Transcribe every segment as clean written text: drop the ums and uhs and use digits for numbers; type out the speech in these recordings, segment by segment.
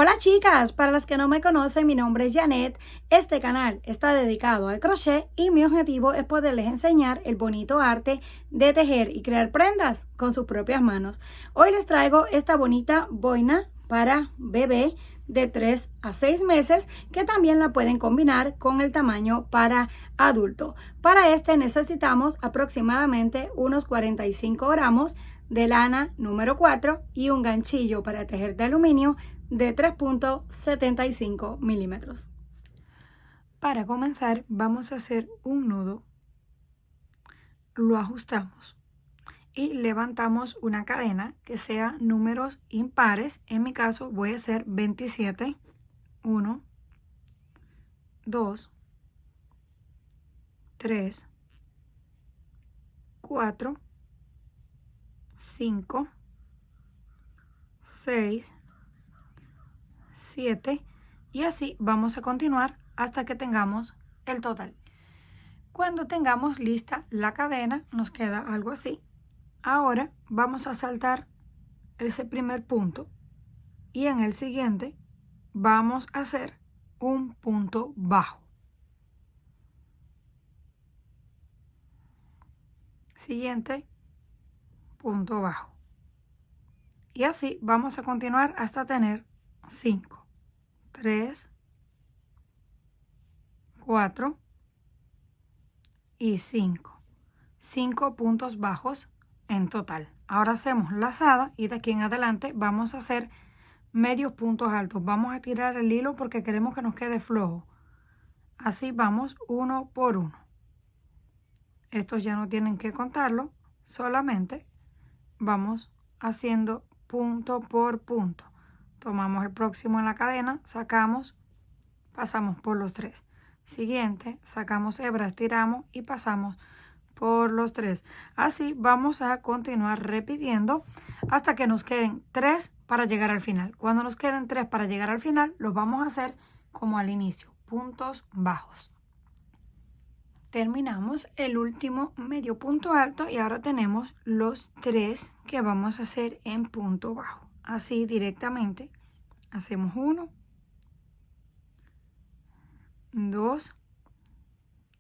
Hola chicas, para las que no me conocen, mi nombre es Janet. Este canal está dedicado al crochet y mi objetivo es poderles enseñar el bonito arte de tejer y crear prendas con sus propias manos. Hoy les traigo esta bonita boina para bebé de 3 a 6 meses que también la pueden combinar con el tamaño para adulto. Para este necesitamos aproximadamente unos 45 gramos de lana número 4 y un ganchillo para tejer de aluminio de 3.75 milímetros. Para comenzar vamos a hacer un nudo, lo ajustamos y levantamos una cadena que sea números impares. En mi caso voy a hacer 27, 1, 2, 3, 4, 5, 6, 7 y así vamos a continuar hasta que tengamos el total. Cuando tengamos lista la cadena nos queda algo así. Ahora vamos a saltar ese primer punto y en el siguiente vamos a hacer un punto bajo. Siguiente punto bajo. Y así vamos a continuar hasta tener 5, 3, 4 y 5. 5 puntos bajos en total. Ahora hacemos lazada y de aquí en adelante vamos a hacer medios puntos altos. Vamos a tirar el hilo porque queremos que nos quede flojo. Así vamos uno por uno. Estos ya no tienen que contarlo, solamente vamos haciendo punto por punto. Tomamos el próximo en la cadena, sacamos, pasamos por los 3. Siguiente, sacamos hebra, estiramos y pasamos por los 3. Así vamos a continuar repitiendo hasta que nos queden 3 para llegar al final. Cuando nos queden 3 para llegar al final, los vamos a hacer como al inicio, puntos bajos. Terminamos el último medio punto alto y ahora tenemos los 3 que vamos a hacer en punto bajo. Así directamente hacemos 1, 2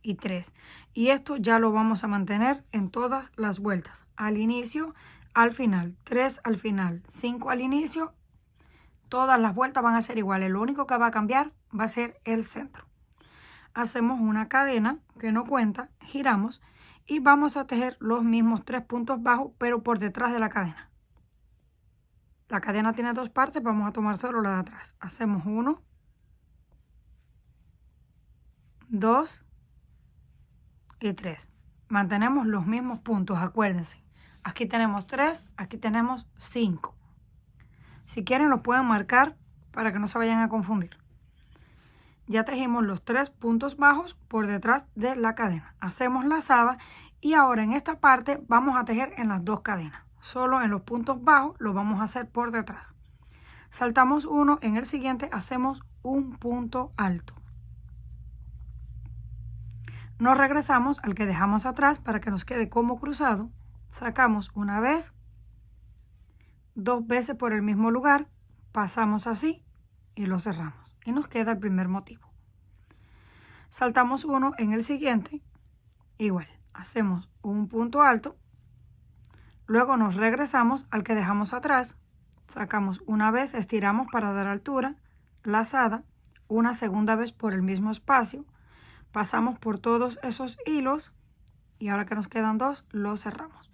y 3. Y esto ya lo vamos a mantener en todas las vueltas. Al inicio, al final, 3 al final, 5 al inicio. Todas las vueltas van a ser iguales. Lo único que va a cambiar va a ser el centro. Hacemos una cadena que no cuenta, giramos y vamos a tejer los mismos 3 puntos bajos, pero por detrás de la cadena. La cadena tiene 2 partes, vamos a tomar solo la de atrás. Hacemos 1, 2 y 3. Mantenemos los mismos puntos, acuérdense. Aquí tenemos 3, aquí tenemos 5. Si quieren lo pueden marcar para que no se vayan a confundir. Ya tejimos los 3 puntos bajos por detrás de la cadena. Hacemos lazada y ahora en esta parte vamos a tejer en las 2 cadenas. Solo en los puntos bajos lo vamos a hacer por detrás. Saltamos uno, en el siguiente hacemos un punto alto. Nos regresamos al que dejamos atrás para que nos quede como cruzado. Sacamos una vez, 2 veces por el mismo lugar, pasamos así y lo cerramos. Y nos queda el primer motivo. Saltamos uno, en el siguiente, igual, hacemos un punto alto. Luego nos regresamos al que dejamos atrás, sacamos una vez, estiramos para dar altura, lazada, una segunda vez por el mismo espacio, pasamos por todos esos hilos y ahora que nos quedan 2, los cerramos.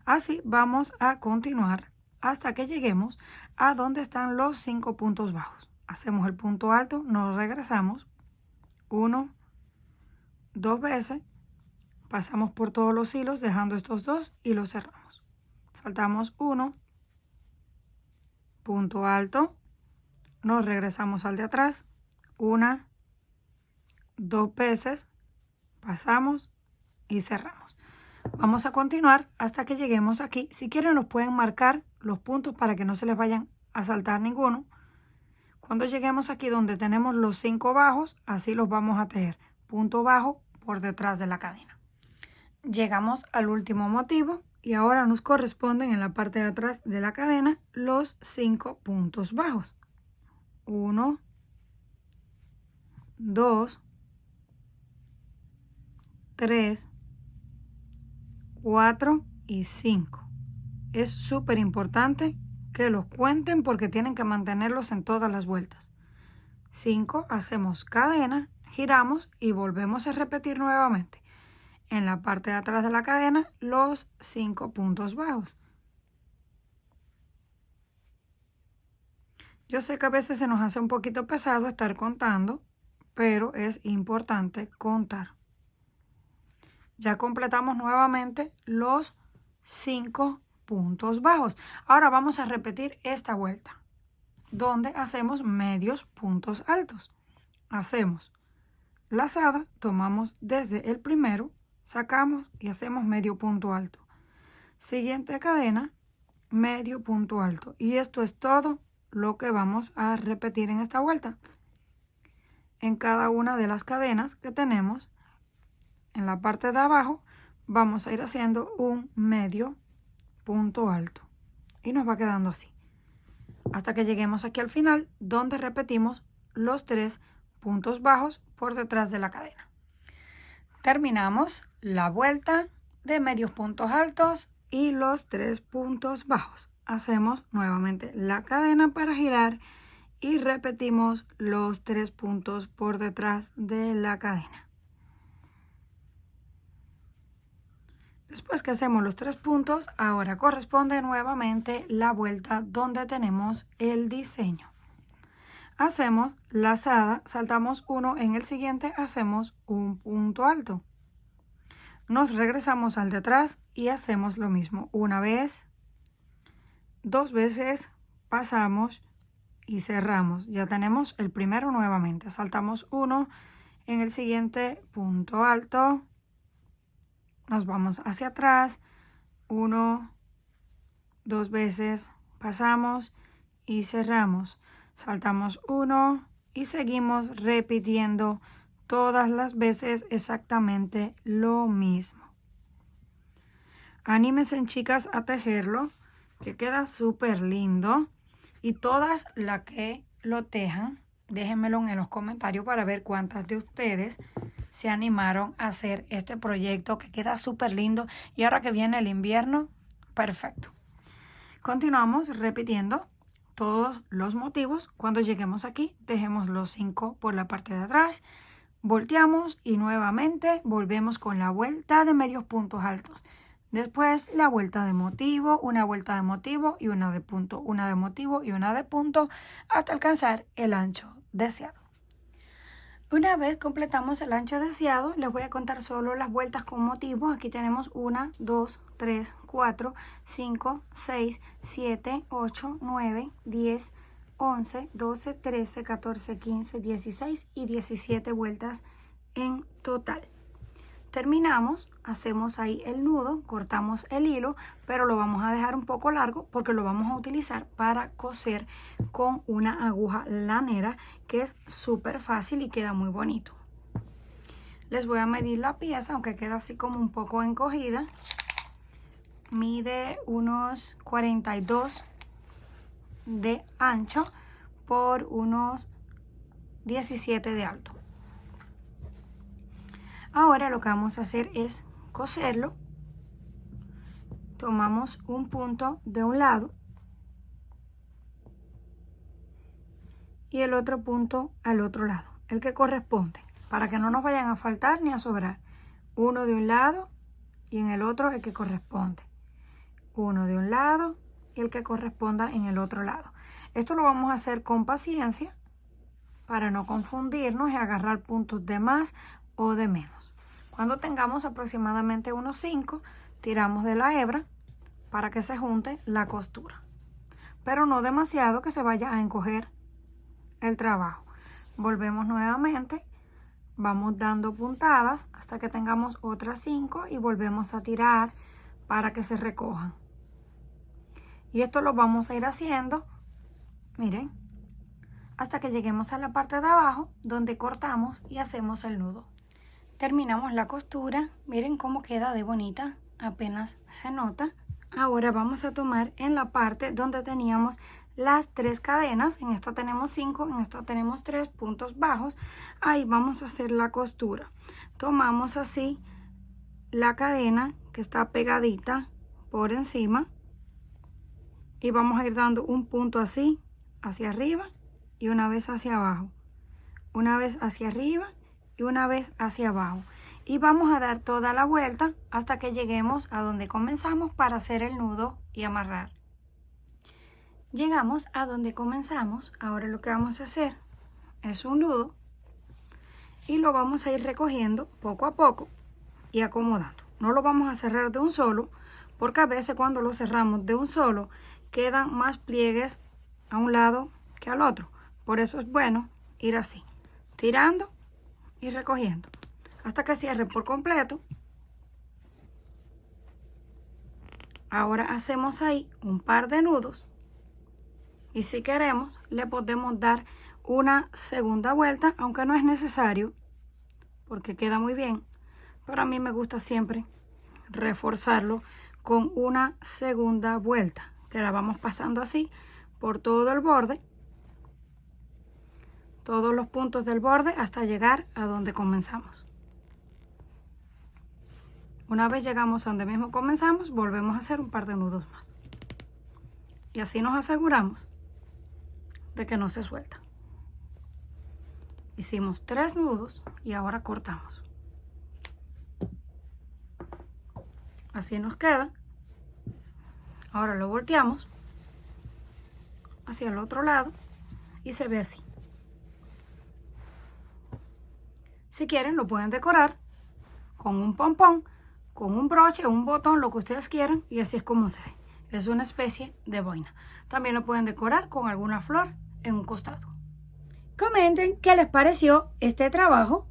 Así vamos a continuar hasta que lleguemos a donde están los 5 puntos bajos. Hacemos el punto alto, nos regresamos, 1, 2 veces, pasamos por todos los hilos dejando estos 2 y los cerramos. Saltamos 1, punto alto, nos regresamos al de atrás, 1, 2 veces, pasamos y cerramos. Vamos a continuar hasta que lleguemos aquí. Si quieren los pueden marcar los puntos para que no se les vayan a saltar ninguno. Cuando lleguemos aquí donde tenemos los 5 bajos, así los vamos a tejer punto bajo por detrás de la cadena. Llegamos al último motivo y ahora nos corresponden en la parte de atrás de la cadena los 5 puntos bajos. 1, 2, 3, 4 y 5. Es súper importante que los cuenten porque tienen que mantenerlos en todas las vueltas. 5, hacemos cadena, giramos y volvemos a repetir nuevamente. En la parte de atrás de la cadena, los 5 puntos bajos. Yo sé que a veces se nos hace un poquito pesado estar contando, pero es importante contar. Ya completamos nuevamente los 5 puntos bajos. Ahora vamos a repetir esta vuelta, donde hacemos medios puntos altos. Hacemos lazada, tomamos desde el primero, sacamos y hacemos medio punto alto. Siguiente cadena, medio punto alto. Y esto es todo lo que vamos a repetir en esta vuelta. En cada una de las cadenas que tenemos, en la parte de abajo, vamos a ir haciendo un medio punto alto. Y nos va quedando así. Hasta que lleguemos aquí al final, donde repetimos los 3 puntos bajos por detrás de la cadena. Terminamos la vuelta de medios puntos altos y los 3 puntos bajos. Hacemos nuevamente la cadena para girar y repetimos los 3 puntos por detrás de la cadena. Después que hacemos los 3 puntos, ahora corresponde nuevamente la vuelta donde tenemos el diseño. Hacemos lazada, saltamos uno, en el siguiente hacemos un punto alto. Nos regresamos al de atrás y hacemos lo mismo. Una vez, 2 veces, pasamos y cerramos. Ya tenemos el primero nuevamente. Saltamos uno, en el siguiente punto alto. Nos vamos hacia atrás, 1, 2 veces, pasamos y cerramos. Saltamos 1 y seguimos repitiendo todas las veces exactamente lo mismo. Anímense, chicas, a tejerlo, que queda súper lindo. Y todas las que lo tejan, déjenmelo en los comentarios para ver cuántas de ustedes se animaron a hacer este proyecto que queda súper lindo. Y ahora que viene el invierno, perfecto. Continuamos repitiendo todos los motivos. Cuando lleguemos aquí, dejemos los 5 por la parte de atrás. Volteamos y nuevamente volvemos con la vuelta de medios puntos altos. Después la vuelta de motivo, una vuelta de motivo y una de punto, una de motivo y una de punto hasta alcanzar el ancho deseado. Una vez completamos el ancho deseado, les voy a contar solo las vueltas con motivos. Aquí tenemos 1, 2, 3, 4, 5, 6, 7, 8, 9, 10, 11, 12, 13, 14, 15, 16 y 17 vueltas en total. Terminamos, hacemos ahí el nudo, cortamos el hilo, pero lo vamos a dejar un poco largo porque lo vamos a utilizar para coser con una aguja lanera, que es súper fácil y queda muy bonito. Les voy a medir la pieza, aunque queda así como un poco encogida. Mide unos 42 de ancho por unos 17 de alto. Ahora lo que vamos a hacer es coserlo. Tomamos un punto de un lado y el otro punto al otro lado, el que corresponde, para que no nos vayan a faltar ni a sobrar. Uno de un lado y en el otro el que corresponde. Uno de un lado y el que corresponda en el otro lado. Esto lo vamos a hacer con paciencia para no confundirnos y agarrar puntos de más o de menos. Cuando tengamos aproximadamente unos 5, tiramos de la hebra para que se junte la costura, pero no demasiado que se vaya a encoger el trabajo. Volvemos nuevamente, vamos dando puntadas hasta que tengamos otras 5 y volvemos a tirar para que se recojan. Y esto lo vamos a ir haciendo, miren, hasta que lleguemos a la parte de abajo donde cortamos y hacemos el nudo. Terminamos la costura, miren cómo queda de bonita, apenas se nota. Ahora vamos a tomar en la parte donde teníamos las 3 cadenas. En esta tenemos 5, en esta tenemos 3 puntos bajos. Ahí vamos a hacer la costura. Tomamos así la cadena que está pegadita por encima y vamos a ir dando un punto así hacia arriba y una vez hacia abajo, una vez hacia arriba y una vez hacia abajo, y vamos a dar toda la vuelta hasta que lleguemos a donde comenzamos para hacer el nudo y amarrar. Llegamos a donde comenzamos. Ahora lo que vamos a hacer es un nudo y lo vamos a ir recogiendo poco a poco y acomodando. No lo vamos a cerrar de un solo, porque a veces cuando lo cerramos de un solo quedan más pliegues a un lado que al otro. Por eso es bueno ir así, tirando y recogiendo hasta que cierre por completo. Ahora hacemos ahí un par de nudos y si queremos le podemos dar una segunda vuelta, aunque no es necesario porque queda muy bien, pero a mí me gusta siempre reforzarlo con una segunda vuelta, que la vamos pasando así por todo el borde, todos los puntos del borde hasta llegar a donde comenzamos. Una vez llegamos a donde mismo comenzamos, volvemos a hacer un par de nudos más y así nos aseguramos de que no se suelta. Hicimos 3 nudos y ahora cortamos. Así nos queda. Ahora lo volteamos hacia el otro lado y se ve así. Si quieren lo pueden decorar con un pompón, con un broche, un botón, lo que ustedes quieran, y así es como se ve. Es una especie de boina. También lo pueden decorar con alguna flor en un costado. Comenten qué les pareció este trabajo.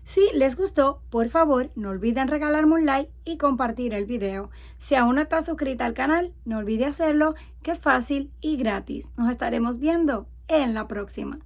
Si les gustó, por favor, no olviden regalarme un like y compartir el video. Si aún no estás suscrita al canal, no olvide hacerlo, que es fácil y gratis. Nos estaremos viendo en la próxima.